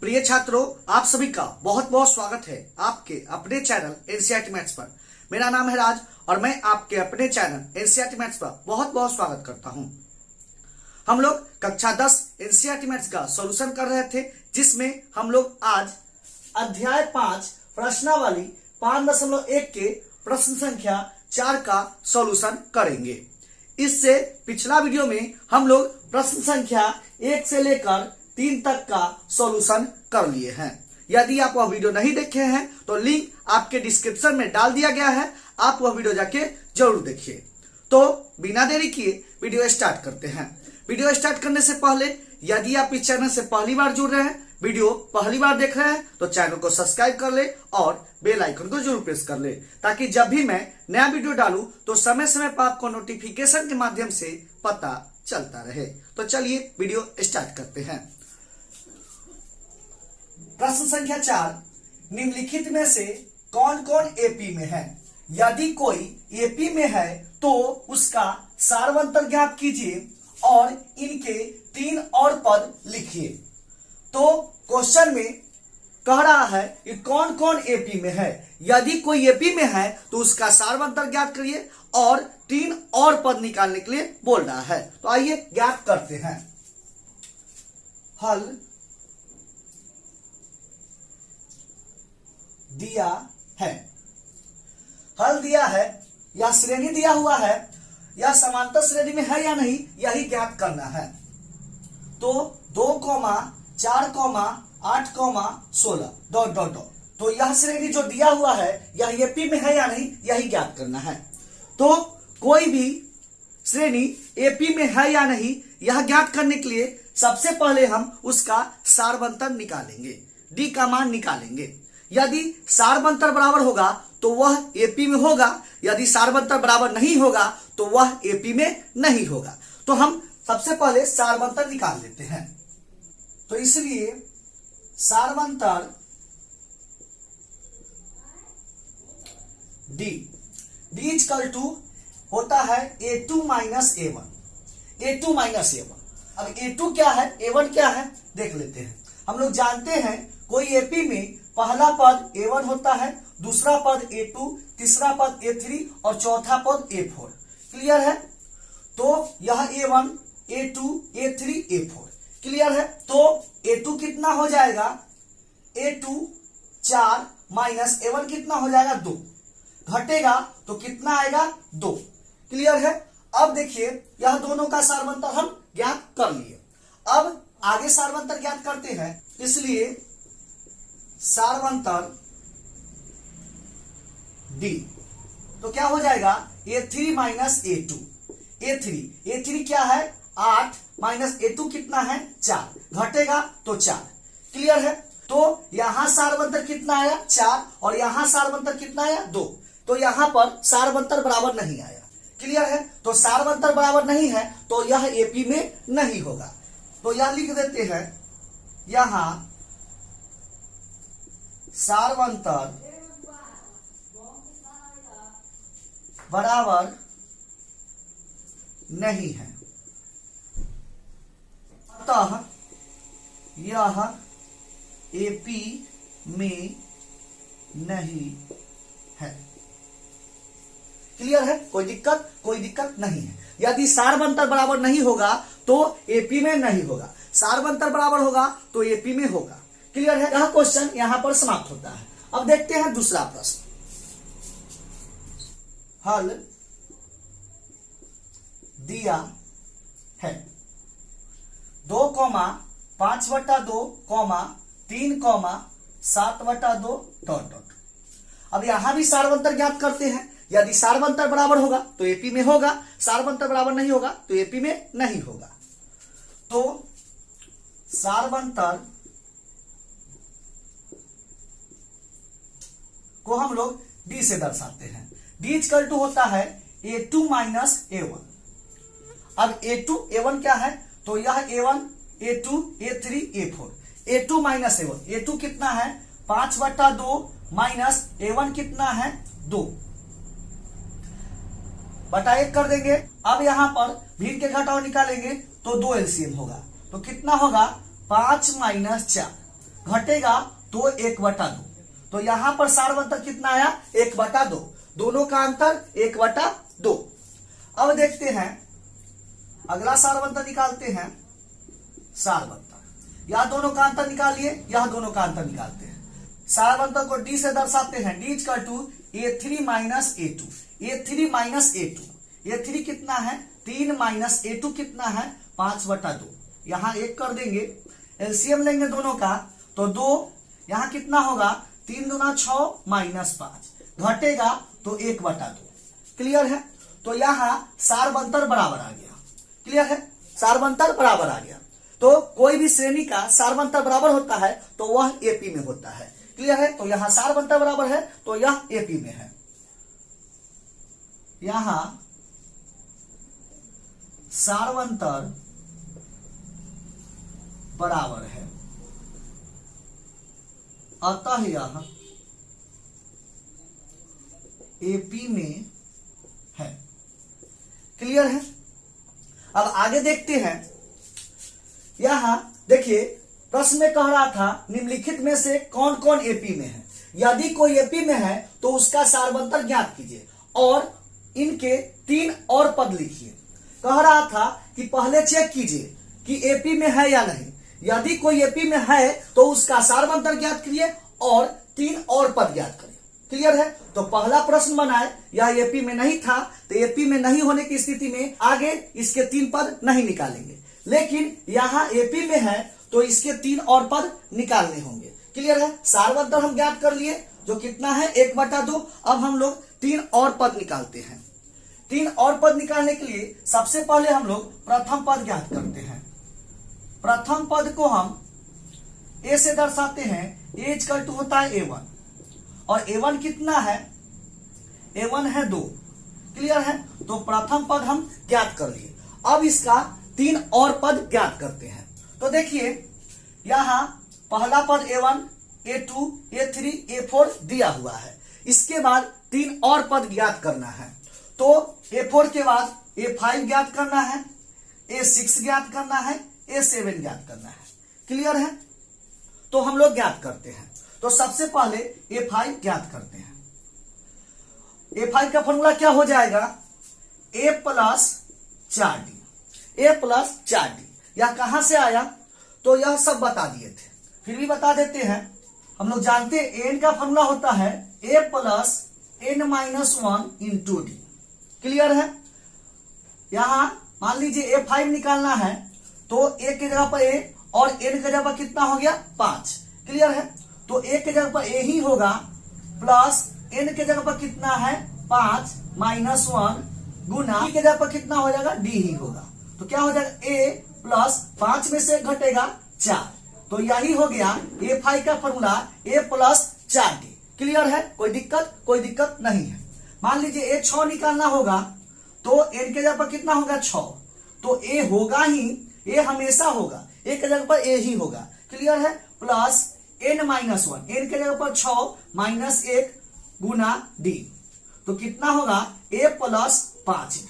प्रिय छात्रों, आप सभी का बहुत बहुत स्वागत है आपके अपने चैनल एनसीईआरटी मैथ्स पर। मेरा नाम है राज और मैं आपके अपने चैनल एनसीईआरटी मैथ्स पर बहुत बहुत स्वागत करता हूं। हम लोग कक्षा 10 एनसीईआरटी मैथ्स का सॉल्यूशन कर रहे थे, जिसमें हम लोग आज अध्याय 5 प्रश्नावली 5.1 के प्रश्न संख्या 4 का सॉल्यूशन करेंगे। इससे पिछला वीडियो में हम लोग प्रश्न संख्या 1 से लेकर 3 तक का सॉल्यूशन कर लिए हैं। यदि आप वह वीडियो नहीं देखे हैं तो लिंक आपके डिस्क्रिप्शन में डाल दिया गया है, आप वह वीडियो जाके जरूर देखिए। तो बिना देरी किए वीडियो स्टार्ट करते हैं। वीडियो स्टार्ट करने से पहले यदि आप इस चैनल से पहली बार जुड़ रहे हैं, वीडियो पहली बार देख रहे हैं, तो चैनल को सब्सक्राइब कर ले और बेल आइकन को जरूर प्रेस कर ले, ताकि जब भी मैं नया वीडियो डालूं तो समय समय पर आपको नोटिफिकेशन के माध्यम से पता चलता रहे। तो चलिए वीडियो स्टार्ट करते हैं। प्रश्न संख्या 4, निम्नलिखित में से कौन कौन एपी में है? यदि कोई एपी में है तो उसका सार्वंतर ज्ञात कीजिए और इनके 3 और पद लिखिए। तो क्वेश्चन में कह रहा है कि कौन कौन एपी में है। यदि कोई एपी में है तो उसका सार्वंतर ज्ञात करिए और 3 और पद निकालने के लिए बोल रहा है। तो आइए ज्ञात करते हैं। हल दिया है, हल दिया है या श्रेणी दिया हुआ है या समांतर श्रेणी में है या नहीं, यही ज्ञात करना है। तो 2, 4, 8, 16 ... तो यह श्रेणी जो दिया हुआ है यह एपी में है या नहीं, यही ज्ञात करना है। तो कोई भी श्रेणी एपी में है या नहीं यह ज्ञात करने के लिए सबसे पहले हम उसका सार्वंतर निकालेंगे, डी का मान निकालेंगे। यदि सार्वंतर बराबर होगा तो वह एपी में होगा, यदि सार्वंतर बराबर नहीं होगा तो वह एपी में नहीं होगा। तो हम सबसे पहले सार्वंतर निकाल लेते हैं। तो इसलिए सार्वंतर डी इक्वल टू होता है A2 minus A1। A2 minus A1। अब A2 क्या है, A1 क्या है, देख लेते हैं। हम लोग जानते हैं कोई एपी में पहला पद A1 होता है, दूसरा पद A2, तीसरा पद A3 और चौथा पद A4। क्लियर है? तो यह A1, A2, A3, A4 clear है। तो A2 कितना हो जाएगा, A2 4 माइनस A1 कितना हो जाएगा 2, घटेगा तो कितना आएगा 2। क्लियर है? अब देखिए यह दोनों का सार्वंतर हम ज्ञात कर लिए। अब आगे सार्वंतर ज्ञात करते हैं, इसलिए सार्वंतर डी तो क्या हो जाएगा A3 माइनस A2। A3 क्या है 8 माइनस A2 कितना है 4, घटेगा तो 4। क्लियर है? तो यहां सार्वंतर कितना आया 4 और यहां सार्वंतर कितना आया 2। तो यहां पर सार्वंतर बराबर नहीं आया। क्लियर है? तो सार्वंतर बराबर नहीं है तो यह एपी में नहीं होगा। तो यह लिख देते हैं, यहां सार्वंतर बराबर नहीं है, अतः यह एपी में नहीं है। क्लियर है? कोई दिक्कत नहीं है। यदि सार्वंतर बराबर नहीं होगा तो एपी में नहीं होगा, सार्वंतर बराबर होगा तो एपी में होगा। क्लियर है? यह क्वेश्चन यहां पर समाप्त होता है। अब देखते हैं दूसरा प्रश्न। हल दिया है 2, 5/2, 3, 7/2 ... अब यहां भी सार्वंतर ज्ञात करते हैं। यदि सार्वंतर बराबर होगा तो एपी में होगा, सार्वंतर बराबर नहीं होगा तो एपी में नहीं होगा। तो सार्वंतर को हम लोग डी से दर्शाते हैं। डी इक्वल टू होता है A2 माइनस A1। अब A2 A1 क्या है, तो यह A1, A2, A3, A4। A2 minus A1, A2 कितना है 5/2 माइनस A1 कितना है 2 बटा 1 कर देंगे। अब यहां पर भिन्न के घटाव निकालेंगे तो 2 एलसीएम होगा, तो कितना होगा 5 माइनस 4, घटेगा तो 1/2। तो यहां पर सार्वंतर कितना आया 1/2, दोनों का अंतर 1/2। अब देखते हैं अगला सार्वंतर निकालते हैं। सार्वंतर यह दोनों का अंतर निकालिए, यह दोनों का अंतर निकालते हैं। सार्वंतर को डी से दर्शाते हैं, D equal to A3 minus A2। A3 minus A2, A3 कितना है 3 माइनस A2 कितना है 5/2। यहां 1 कर देंगे, एलसीएम लेंगे दोनों का तो 2, यहां कितना होगा 3 दूना 6 माइनस 5, घटेगा तो 1/2। क्लियर है? तो यहां सार्वंतर बराबर आ गया। क्लियर है? सार्वंतर बराबर आ गया। तो कोई भी श्रेणी का सार्वंतर बराबर होता है तो वह एपी में होता है। क्लियर है? तो यहां सार्वंतर बराबर है तो यह एपी में है। यहां सार्वंतर बराबर है, अतः यह एपी में है। क्लियर है? अब आगे देखते हैं। यहां देखिए प्रश्न में कह रहा था निम्नलिखित में से कौन कौन एपी में है। यदि कोई एपी में है तो उसका सार्वंतर ज्ञात कीजिए और इनके 3 और पद लिखिए। कह रहा था कि पहले चेक कीजिए कि एपी में है या नहीं। यदि कोई एपी में है तो उसका सार्वंतर ज्ञात करिए और 3 और पद ज्ञात करिए। क्लियर है? तो पहला प्रश्न बनाए, यह एपी में नहीं था तो एपी में नहीं होने की स्थिति में आगे इसके 3 पद नहीं निकालेंगे, लेकिन यहां एपी में है तो इसके 3 और पद निकालने होंगे। क्लियर है? सार्वंतर हम ज्ञात कर लिए जो कितना है 1/2। अब हम लोग 3 और पद निकालते हैं। 3 और पद निकालने के लिए सबसे पहले हम लोग प्रथम पद ज्ञात करते हैं। प्रथम पद को हम ए से दर्शाते हैं, ए इक्वल टू होता है A1 और A1 कितना है, A1 है 2। क्लियर है? तो प्रथम पद हम ज्ञात कर लिए। अब इसका 3 और पद ज्ञात करते हैं। तो देखिए यहां पहला पद A1, A2, A3, A4 दिया हुआ है। इसके बाद 3 और पद ज्ञात करना है। तो A4 के बाद A5 ज्ञात करना है, A6 ज्ञात करना है, A7 ज्ञात करना है। क्लियर है? तो हम लोग ज्ञात करते हैं। तो सबसे पहले A5 ज्ञात करते हैं। A5 का फॉर्मूला क्या हो जाएगा, A plus 4D। A plus 4D यह कहां से आया तो यह सब बता दिए थे, फिर भी बता देते हैं। हम लोग जानते हैं n का फॉर्मूला होता है A plus n-1 into D. Clear है? यहां मान लीजिए A5 निकालना है तो A की जगह पर A और n की जगह पर कितना हो गया 5। क्लियर है? तो A की जगह पर A ही होगा प्लस n की जगह पर कितना है 5 माइनस 1 गुना की जगह पर कितना हो जाएगा D ही होगा। तो क्या हो जाएगा A प्लस 5 में से घटेगा 4। तो यही हो गया A5 का formula A plus 4D। Clear है? कोई दिक्कत नहीं है। मान लीजिए A6 निकालना होगा तो n के जगह पर कितना होगा 6। तो A होगा ही, A हमेशा होगा, A के जगह पर A ही होगा। क्लियर है? प्लस n-1, n के जगह पर 6 माइनस 1 गुना D। तो कितना होगा A प्लस 5D।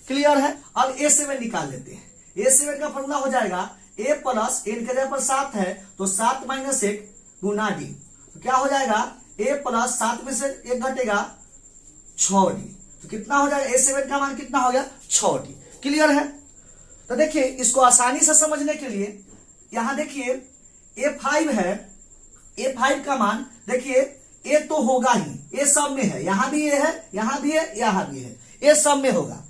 क्लियर है? अब A7 निकाल लेते हैं। A7 का फॉर्मूला हो जाएगा A प्लस n के जगह पर 7 है तो 7 माइनस 1 गुना D। तो क्या हो जाएगा A प्लस 7 में से 1 घटेगा 6D। तो कितना हो जाएगा A7 का मान कितना हो गया 6D। क्लियर है? तो देखिए इसको आसानी से समझने के लिए यहां देखिए A5 है, A5 का मान देखिए A तो होगा ही, A सब में है, यहां भी A है, यहां भी है, यहां भी है, A सब में होगा।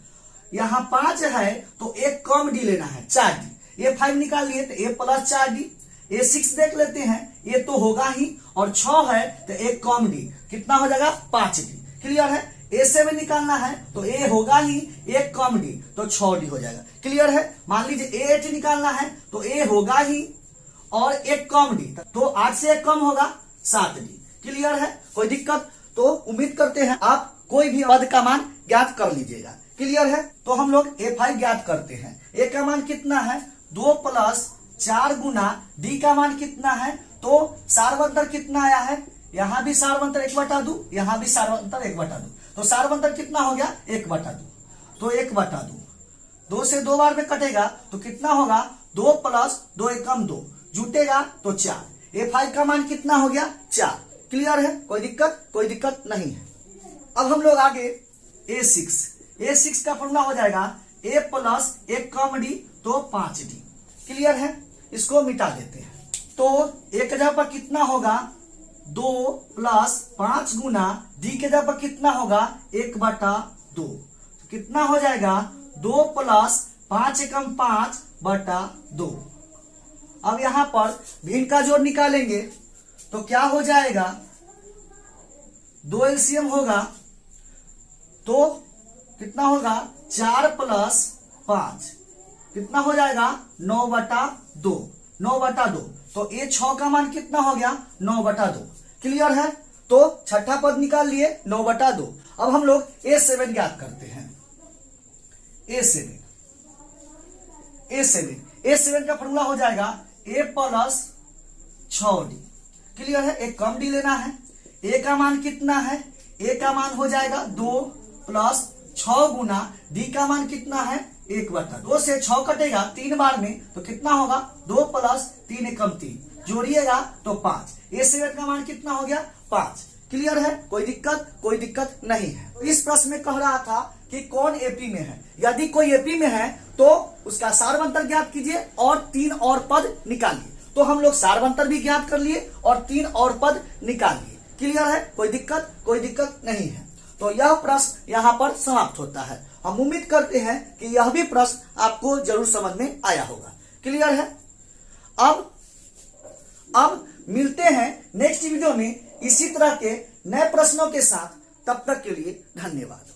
यहां 5 है तो एक कम D लेना है 4D। A5 निकाल लिए तो A प्लस 4D। A6 देख लेते हैं, A तो होगा ही और 6 है तो एक कम D, कितना हो जाएगा 5D। क्लियर है? A7 निकालना है तो A होगा ही, एक कम D तो 6D हो जाएगा। क्लियर है? मान लीजिए A8 निकालना है तो A होगा ही और एक कम D, तो 8 से एक कम होगा 7D। क्लियर है? कोई दिक्कत? तो उम्मीद करते हैं आप कोई भी पद का मान ज्ञात कर लीजिएगा। क्लियर है? तो हम लोग A5 ज्ञात करते हैं। A का मान कितना है 2 प्लस 4 गुना D का मान कितना है, तो सार्वंतर कितना आया है, यहां भी सार्वंतर 1/2, यहां भी सार्वंतर 1/2। तो सार्वंतर कितना हो गया 1/2। तो 1/2 2 से 2 बार में कटेगा तो कितना होगा 2 प्लस 2 एकम 2 जुटेगा तो 4। A5 का मान कितना हो गया 4। क्लियर है, कोई दिक्कत नहीं है। अब हम लोग आगे A6 का फॉर्मूला हो जाएगा A प्लस 1 कम D तो 5D। क्लियर है, इसको मिटा देते हैं। तो एक जगह पर कितना होगा 2 प्लस 5 गुना D के जगह पर कितना होगा 1/2। कितना हो जाएगा 2 प्लस 5 एकम 5/2। अब यहां पर भिन्न का जोड़ निकालेंगे तो क्या हो जाएगा 2 एलसीएम होगा तो कितना होगा 4 प्लस 5 कितना हो जाएगा 9/2। 9/2 तो ये 6 का मान कितना हो गया 9/2। क्लियर है, तो छठा पद निकाल लिए 9/2। अब हम लोग A7 ज्ञात करते हैं। A7 का फॉर्मूला हो जाएगा A प्लस 6D। क्लियर है, एक कम D लेना है। A का मान कितना है, A का मान हो जाएगा 2 प्लस 6 गुना D का मान कितना है 1/2 से 6 कटेगा 3 बार में तो कितना होगा 2 प्लस 3 एकम 3 जोड़िएगा तो 5। A7 का मान कितना हो गया 5। क्लियर है, कोई दिक्कत नहीं है। तो इस प्रश्न में कह रहा था कि कौन एपी में है। यदि कोई एपी में है तो उसका सारवंतर ज्ञात कीजिए और 3 और पद निकालिए। तो हम लोग सारवंतर भी ज्ञात कर लिए और 3 और पद निकाल लिए। क्लियर है, कोई दिक्कत नहीं है। तो यह प्रश्न यहाँ पर समाप्त होता है। हम उम्मीद करते हैं कि यह भी प्रश्न आपको जरूर समझ में आया होगा। क्लियर है, अब मिलते हैं नेक्स्ट वीडियो में इसी तरह के नए प्रश्नों के साथ। तब तक के लिए धन्यवाद।